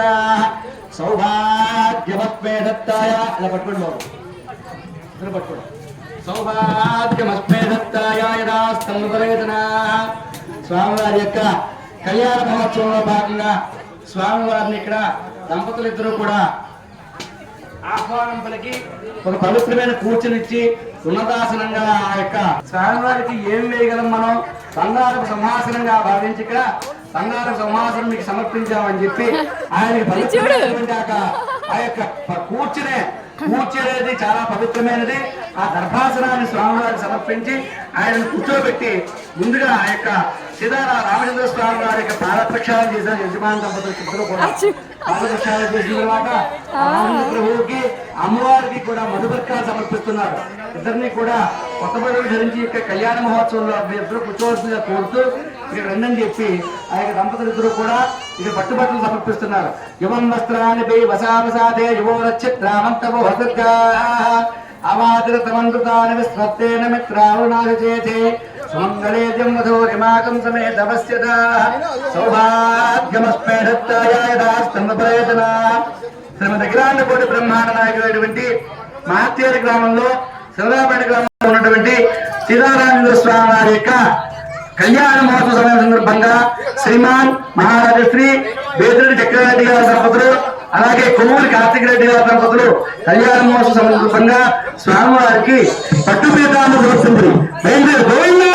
స్తమపరేతనా సౌభాగ్యమస్మే దత్తాయ ఇలా పట్టుకోండి బాబు ఇలా పట్టుకోండి సౌభాగ్యమస్మే దత్తాయ యదా స్తమపరేతనా స్వామివారి యొక్క కళ్యాణ మహోత్సవంలో భాగంగా స్వామివారిని ఇక్కడ దంపతులిద్దరూ కూడా ఆహ్వానం పలికి ఒక పవిత్రమైన కూర్చునిచ్చి ఉన్నతాసనంగా ఆ యొక్క స్వామివారికి ఏం వేయగలం మనం బంగారపు సింహాసనంగా భావించి ఇక్కడ బంగారపు సింహాసనం మీకు సమర్పించామని చెప్పి ఆయనకి పవిత్రమైనటువంటి ఆ యొక్క కూర్చునేది చాలా పవిత్రమైనది. ఆ గర్భాసనాన్ని స్వామివారికి సమర్పించి ఆయనను కూర్చోబెట్టి ముందుగా ఆ యొక్క సీతారా రామచంద్ర స్వామి వారి యొక్క పాదప్రక్షాళన చేసిన యజమాని దంపతులు ఇద్దరు కూడా పాదప్రక్షాళన చేసిన తర్వాత ప్రభువుకి అమ్మవారికి కూడా మధుపర్కాలు సమర్పిస్తున్నారు. ఇద్దరిని కూడా కొత్త బదులు ధరించి యొక్క కళ్యాణ మహోత్సవంలో ఇద్దరు కూర్చోవలసిందిగా కోరుతూ ఇక్కడ రండని చెప్పి ఆ యొక్క దంపతులు ఇద్దరు కూడా ఇక్కడ పట్టుబట్టలు సమర్పిస్తున్నారు. యువం వస్త్రాన్ని పై వసావసాదే యువోరచిత్రామంతవో హసర్గా అవాతిరతమంతృతాని విస్మత్తేన మిత్రావరుణాచేతే సుమంగళేద్యం వధూరిమాకం సమేతవస్యత సౌభాగ్యమస్మే దత్తాయ యదా స్తమపరేతనా. శ్రీమద్ అఖిలాండకోటి బ్రహ్మాండ నాయకుడైనటువంటి మహత్తేరు గ్రామంలో శివరాపేట గ్రామంలో ఉన్నటువంటి సీతారామచంద్ర స్వామి వారి యొక్క కళ్యాణ మహోత్సవ సమయం సందర్భంగా శ్రీమాన్ మహారాజశ్రీ బేదిరెడ్డి చక్రవర్తి గారి దంపతులు అలాగే కొమ్మూరి కార్తిక్ రెడ్డి గారి దంపతులు కళ్యాణ మహోత్సవ సందర్భంగా స్వామివారికి పట్టు పీఠాలను సమర్పించారు. గోవిందా